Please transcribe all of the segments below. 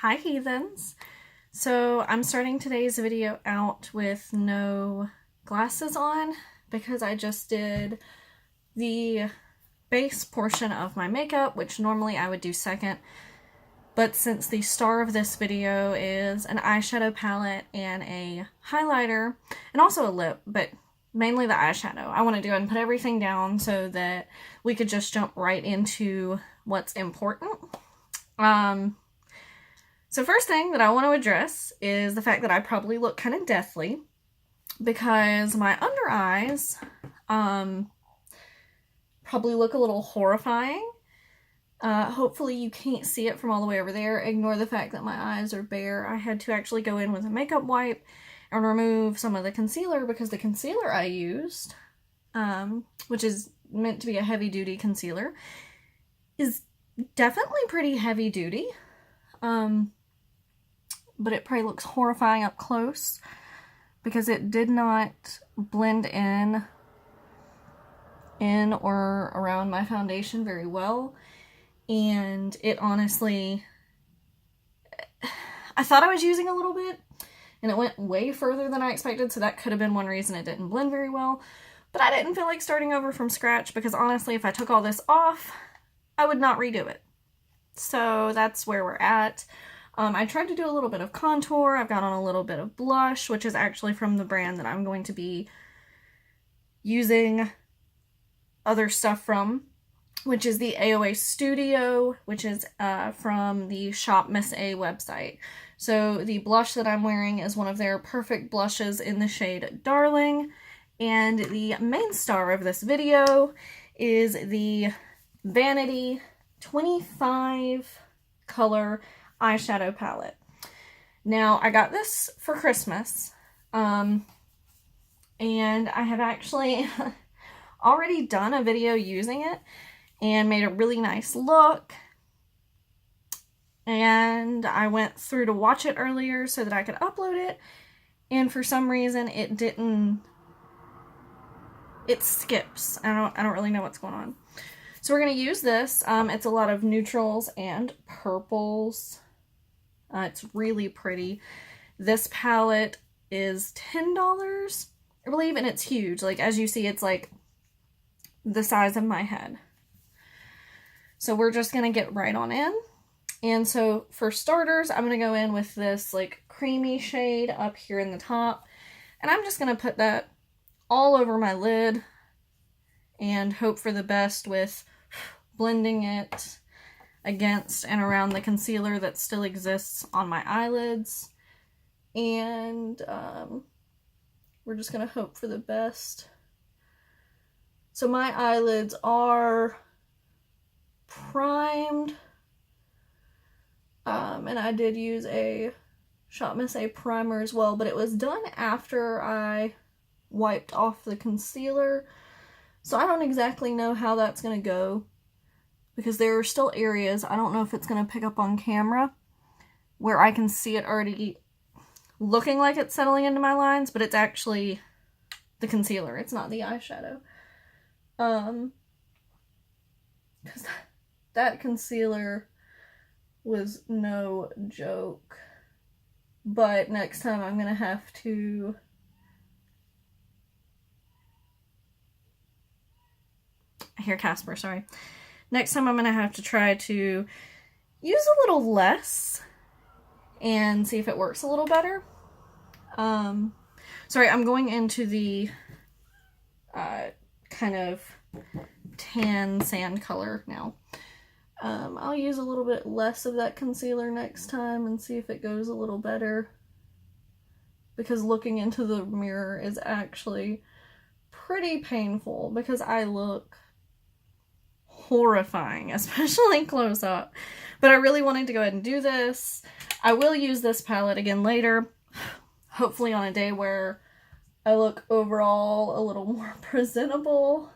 Hi heathens! So I'm starting today's video out with no glasses on because I just did the base portion of my makeup, which normally I would do second. But since the star of this video is an eyeshadow palette and a highlighter, and also a lip, but mainly the eyeshadow, I want to go and put everything down so that we could just jump right into what's important. So first thing that I want to address is the fact that I probably look kind of deathly because my under eyes probably look a little horrifying. Hopefully you can't see it from all the way over there. Ignore the fact that my eyes are bare. I had to actually go in with a makeup wipe and remove some of the concealer because the concealer I used, which is meant to be a heavy-duty concealer, is definitely pretty heavy-duty. But it probably looks horrifying up close because it did not blend in or around my foundation very well. And it honestly, I thought I was using a little bit and it went way further than I expected, so that could have been one reason it didn't blend very well. But I didn't feel like starting over from scratch because honestly, if I took all this off, I would not redo it. So that's where we're at. I tried to do a little bit of contour. I've got on a little bit of blush, which is actually from the brand that I'm going to be using other stuff from, which is the AOA Studio, which is from the Shop Miss A website. So the blush that I'm wearing is one of their perfect blushes in the shade Darling, and the main star of this video is the Vanity 25 color eyeshadow palette. Now, I got this for Christmas, and I have actually already done a video using it and made a really nice look, and I went through to watch it earlier so that I could upload it, and for some reason it didn't, it skips. I don't really know what's going on. So we're going to use this. It's a lot of neutrals and purples. It's really pretty. This palette is $10, I believe, and it's huge. Like, as you see, it's like the size of my head. So we're just going to get right on in. And so for starters, I'm going to go in with this like creamy shade up here in the top. And I'm just going to put that all over my lid and hope for the best with blending it against and around the concealer that still exists on my eyelids. And we're just going to hope for the best. So my eyelids are primed, and I did use a Shop Miss A primer as well, but it was done after I wiped off the concealer, so I don't exactly know how that's going to go because there are still areas, I don't know if it's going to pick up on camera, where I can see it already looking like it's settling into my lines, but it's actually the concealer, it's not the eyeshadow. Because that concealer was no joke. But next time I'm gonna have to I hear Casper, sorry. Next time I'm gonna have to try to use a little less and see if it works a little better. Sorry, I'm going into the kind of tan sand color now. I'll use a little bit less of that concealer next time and see if it goes a little better, because looking into the mirror is actually pretty painful because I look horrifying, especially close up. But I really wanted to go ahead and do this. I will use this palette again later, hopefully on a day where I look overall a little more presentable.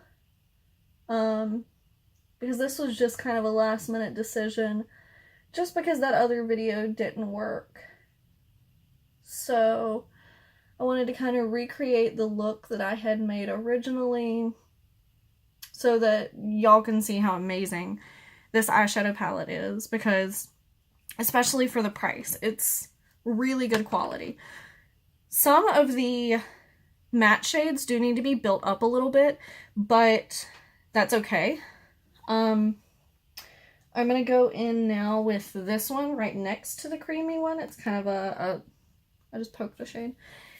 Because this was just kind of a last minute decision, just because that other video didn't work. So I wanted to kind of recreate the look that I had made originally so that y'all can see how amazing this eyeshadow palette is, because especially for the price. It's really good quality. Some of the matte shades do need to be built up a little bit, but that's okay. I'm going to go in now with this one right next to the creamy one. It's kind of I just poked the shade.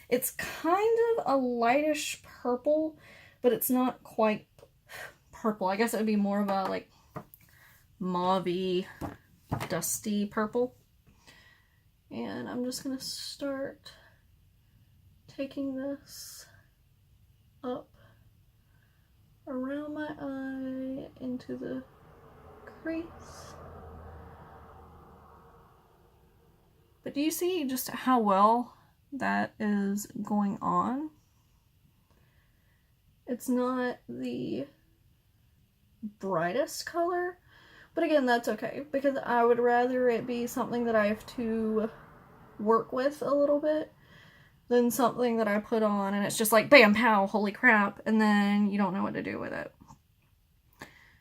It's kind of a lightish purple, but it's not quite purple. I guess it would be more of a like mauve-y, dusty purple. And I'm just going to start taking this up around my eye into the crease. But do you see just how well that is going on? It's not the brightest color, but again, that's okay, because I would rather it be something that I have to work with a little bit than something that I put on and it's just like bam, pow, holy crap, and then you don't know what to do with it.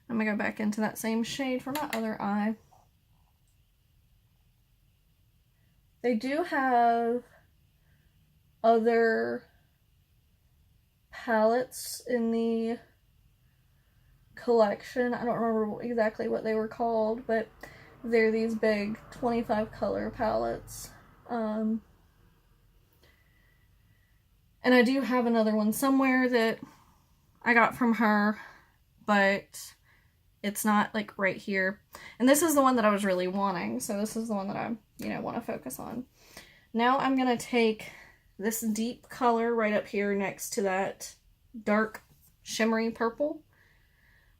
I'm gonna go back into that same shade for my other eye. They do have other palettes in the collection. I don't remember exactly what they were called, but they're these big 25 color palettes. And I do have another one somewhere that I got from her, but it's not like right here. And this is the one that I was really wanting, so this is the one that I, want to focus on. Now I'm going to take this deep color right up here next to that dark shimmery purple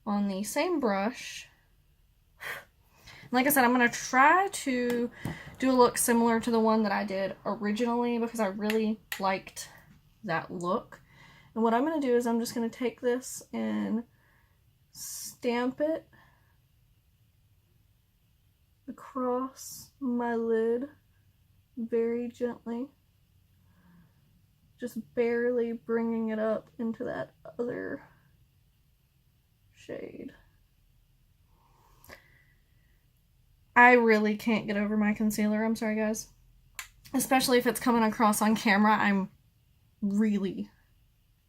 on the same brush. Like I said, I'm going to try to do a look similar to the one that I did originally because I really liked that look. And what I'm going to do is I'm just going to take this and stamp it across my lid very gently, just barely bringing it up into that other shade. I really can't get over my concealer. I'm sorry, guys. Especially if it's coming across on camera. I'm really,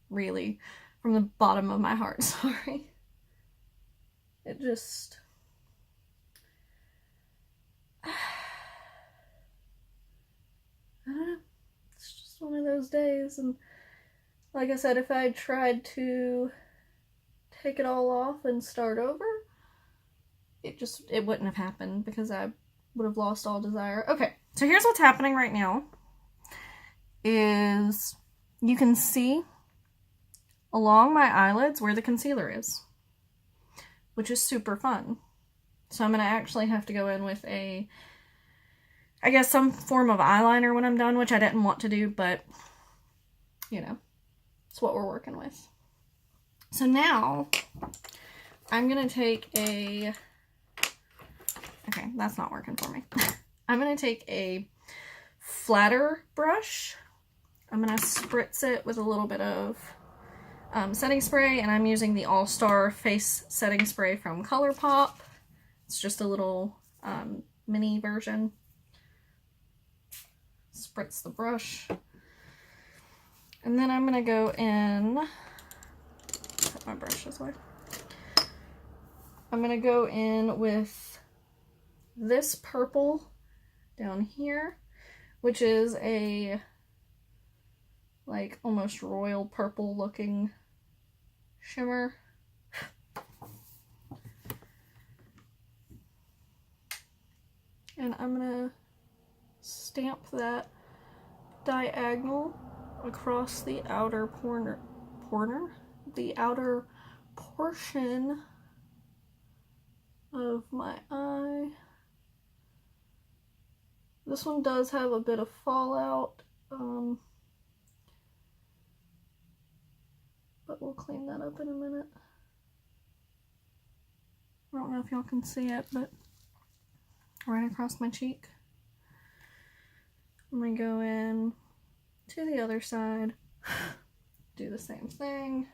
really, from the bottom of my heart, sorry. It just... I don't know. It's just one of those days. And like I said, if I tried to take it all off and start over, it wouldn't have happened because I would have lost all desire. Okay, so here's what's happening right now. Is you can see along my eyelids where the concealer is, which is super fun. So I'm going to actually have to go in with I guess some form of eyeliner when I'm done, which I didn't want to do, but it's what we're working with. So now I'm going to take okay, that's not working for me. I'm going to take a flatter brush. I'm going to spritz it with a little bit of setting spray, and I'm using the All-Star Face Setting Spray from ColourPop. It's just a little mini version. Spritz the brush. And then I'm going to go in, put my brush this way. I'm going to go in with this purple down here, which is a like almost royal purple looking shimmer. And I'm gonna stamp that diagonal across the outer the outer portion of my eye. This one does have a bit of fallout, but we'll clean that up in a minute. I don't know if y'all can see it, but right across my cheek. I'm going to go in to the other side, do the same thing.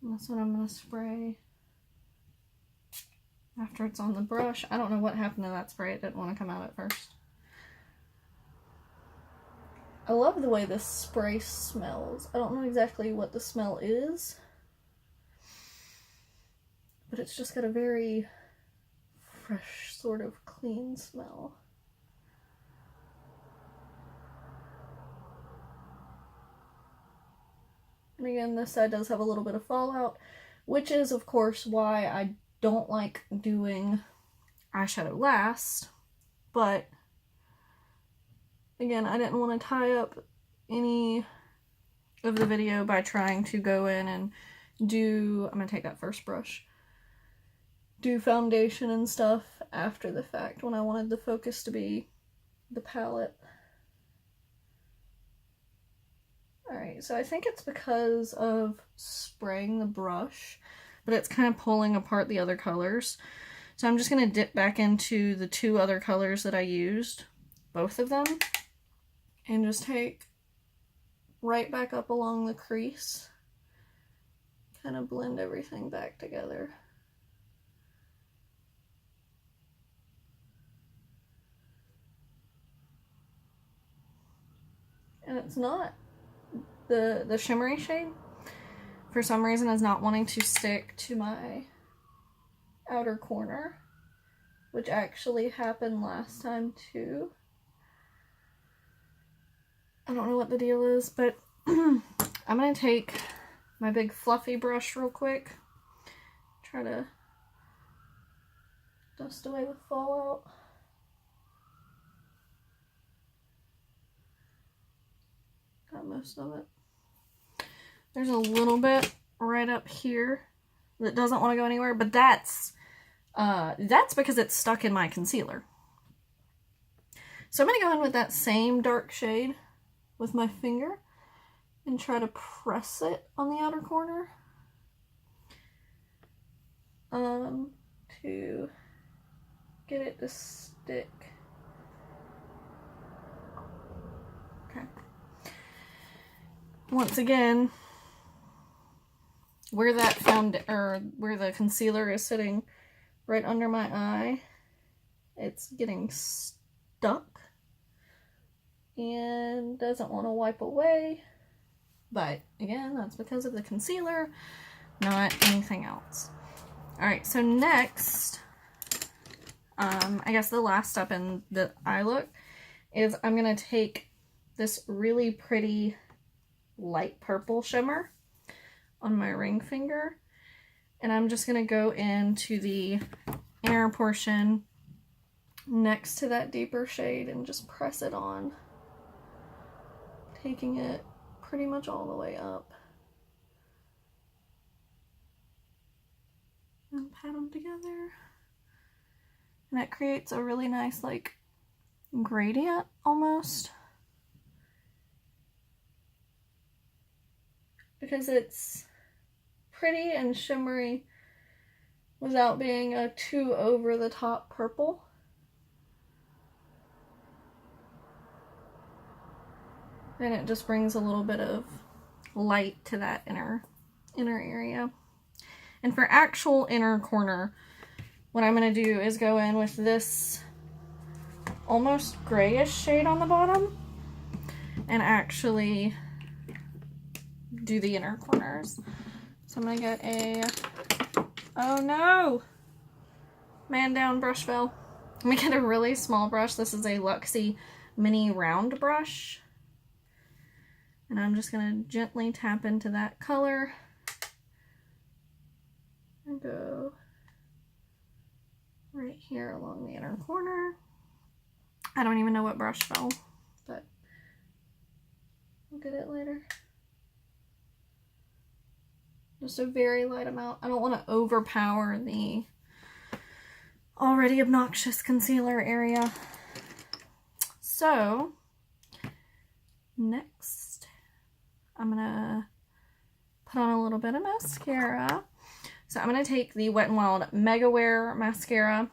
And that's what I'm going to spray after it's on the brush. I don't know what happened to that spray. It didn't want to come out at first. I love the way this spray smells. I don't know exactly what the smell is, but it's just got a very fresh, sort of clean smell. And again, this side does have a little bit of fallout, which is, of course, why I don't like doing eyeshadow last, but again, I didn't want to tie up any of the video by trying to go in and do, I'm going to take that first brush, do foundation and stuff after the fact when I wanted the focus to be the palette. Alright, so I think it's because of spraying the brush, but it's kind of pulling apart the other colors. So I'm just going to dip back into the two other colors that I used, both of them, and just take right back up along the crease, kind of blend everything back together. And it's not, the shimmery shade, for some reason, is not wanting to stick to my outer corner, which actually happened last time too. I don't know what the deal is, but I'm going to take my big fluffy brush real quick, try to dust away the fallout. Got most of it. There's a little bit right up here that doesn't want to go anywhere, but that's because it's stuck in my concealer. So I'm going to go in with that same dark shade with my finger and try to press it on the outer corner to get it to stick. Okay. Once again, where where the concealer is sitting right under my eye, it's getting stuck and doesn't want to wipe away. But again, that's because of the concealer, not anything else. Alright, so next, I guess the last step in the eye look is I'm going to take this really pretty light purple shimmer on my ring finger, and I'm just going to go into the inner portion next to that deeper shade and just press it on, taking it pretty much all the way up and pat them together, and that creates a really nice like gradient almost, because it's pretty and shimmery without being a too over the top purple. And it just brings a little bit of light to that inner area. And for actual inner corner, what I'm going to do is go in with this almost grayish shade on the bottom and actually do the inner corners. So I'm going to get a, oh no, man down, brush fell. Let me get a really small brush. This is a Luxie mini round brush. And I'm just going to gently tap into that color and go right here along the inner corner. I don't even know what brush fell, but we'll get it later. Just a very light amount. I don't want to overpower the already obnoxious concealer area. So, next, I'm gonna put on a little bit of mascara. So I'm gonna take the Wet n Wild Mega Wear mascara,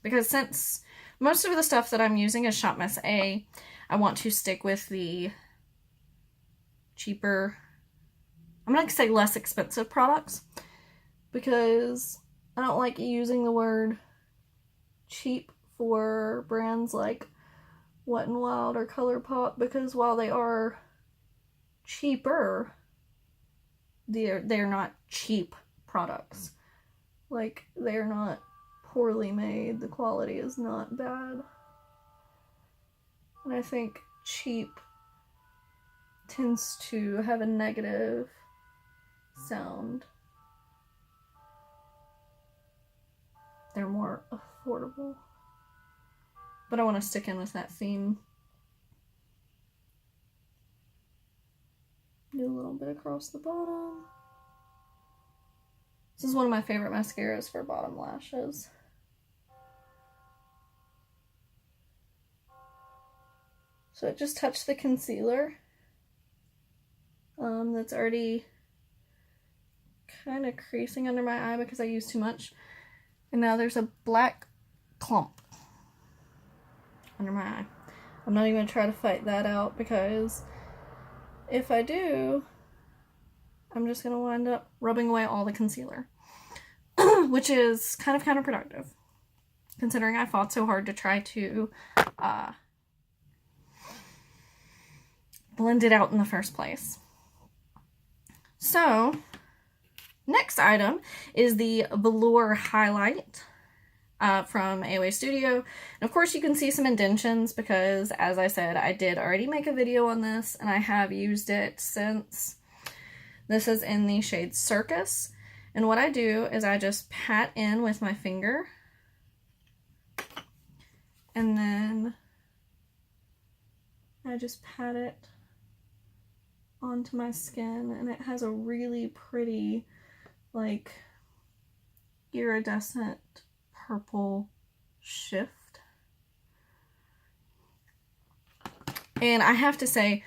because since most of the stuff that I'm using is Shop Miss A, I want to stick with the cheaper, I'm gonna say less expensive products, because I don't like using the word cheap for brands like Wet n Wild or ColourPop, because while they are cheaper, they're not cheap products. Like, they're not poorly made. The quality is not bad. And I think cheap tends to have a negative sound. They're more affordable. But I want to stick in with that theme. Do a little bit across the bottom. This is one of my favorite mascaras for bottom lashes. So it just touched the concealer. That's already kind of creasing under my eye because I used too much. And now there's a black clump under my eye. I'm not even going to try to fight that out, because if I do, I'm just going to wind up rubbing away all the concealer, which is kind of counterproductive, considering I fought so hard to try to blend it out in the first place. So, next item is the Velour Highlight from AOA Studio. And of course you can see some indentions because, as I said, I did already make a video on this and I have used it since. This is in the shade Circus. And what I do is I just pat in with my finger and then I just pat it onto my skin, and it has a really pretty, like, iridescent purple shift. And I have to say,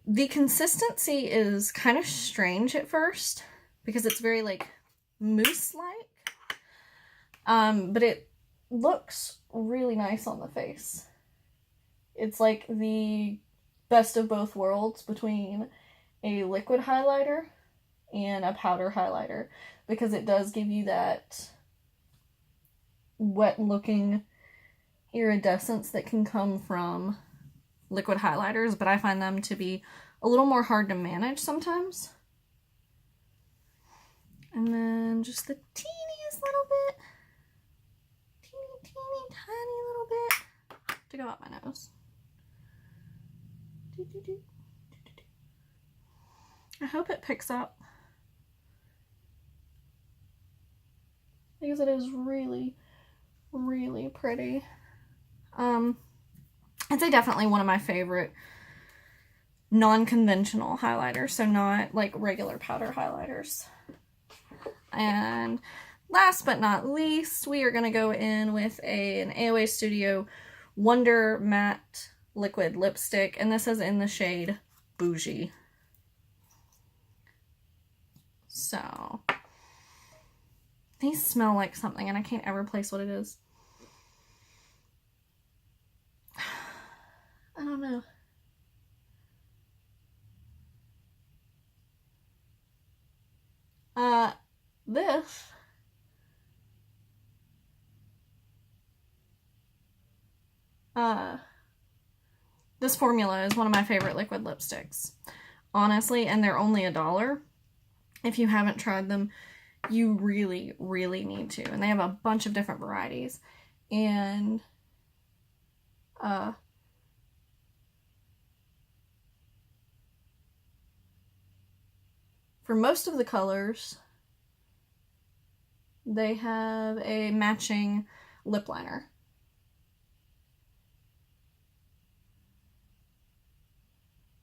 the consistency is kind of strange at first because it's very, like, mousse-like. But it looks really nice on the face. It's like the best of both worlds between a liquid highlighter and a powder highlighter, because it does give you that wet looking iridescence that can come from liquid highlighters, but I find them to be a little more hard to manage sometimes. And then just the teeniest little bit, teeny tiny little bit to go up my nose. I hope it picks up, because it is really, really pretty. I'd say definitely one of my favorite non-conventional highlighters, so not like regular powder highlighters. And last but not least, we are going to go in with an AOA Studio Wonder Matte Liquid Lipstick, and this is in the shade Bougie. So, these smell like something, and I can't ever place what it is. I don't know. This formula is one of my favorite liquid lipsticks, honestly, and they're only $1. If you haven't tried them, you really, really need to. And they have a bunch of different varieties. And for most of the colors, they have a matching lip liner.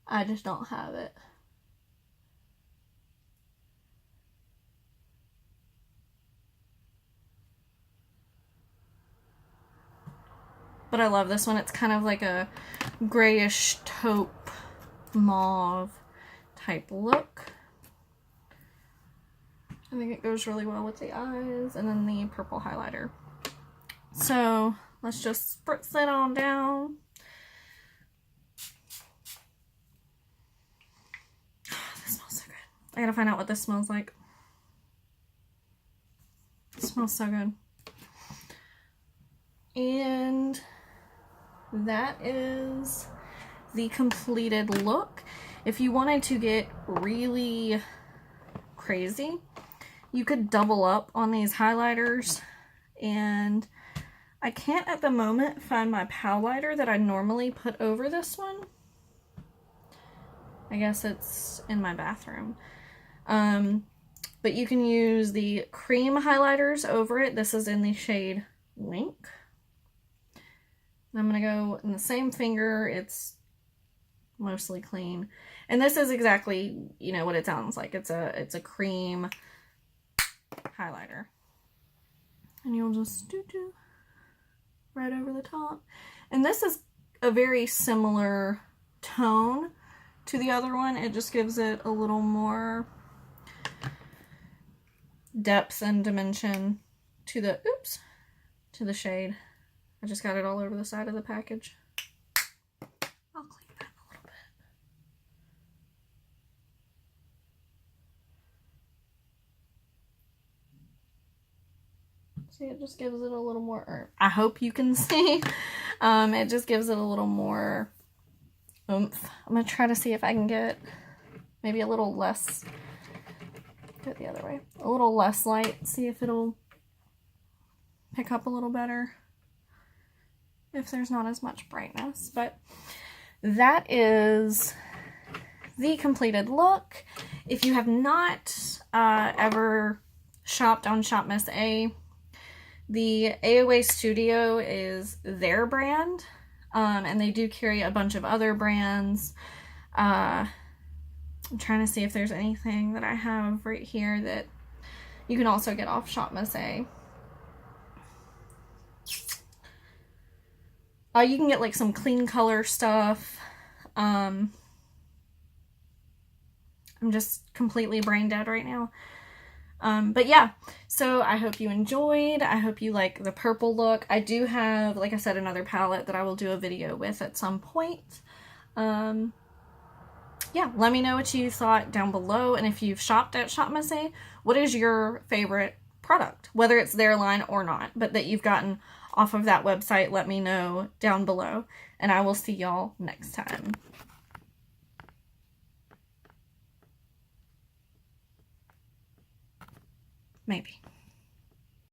I just don't have it. But I love this one. It's kind of like a grayish taupe mauve type look. I think it goes really well with the eyes and then the purple highlighter. So let's just spritz it on down. Oh, this smells so good. I gotta find out what this smells like. It smells so good. And that is the completed look. If you wanted to get really crazy, you could double up on these highlighters, and I can't at the moment find my powlighter that I normally put over this one. I guess it's in my bathroom. But you can use the cream highlighters over it. This is in the shade Wink. I'm going to go in the same finger. It's mostly clean. And this is exactly, you know, what it sounds like. It's a cream highlighter. And you'll just do right over the top. And this is a very similar tone to the other one. It just gives it a little more depth and dimension to the, oops, to the shade. I just got it all over the side of the package. I'll clean that a little bit. See, it just gives it a little more, or I hope you can see, it just gives it a little more oomph. I'm going to try to see if I can get maybe a little less, do it the other way, a little less light, see if it'll pick up a little better if there's not as much brightness. But that is the completed look. If you have not ever shopped on Shop Miss A, the AOA Studio is their brand, and they do carry a bunch of other brands. I'm trying to see if there's anything that I have right here that you can also get off Shop Miss A. You can get like some clean color stuff. I'm just completely brain dead right now. But yeah, so I hope you enjoyed. I hope you like the purple look. I do have, like I said, another palette that I will do a video with at some point. Yeah, let me know what you thought down below. And if you've shopped at Shop Miss A, what is your favorite product? Whether it's their line or not, but that you've gotten off of that website, let me know down below. And I will see y'all next time. Maybe.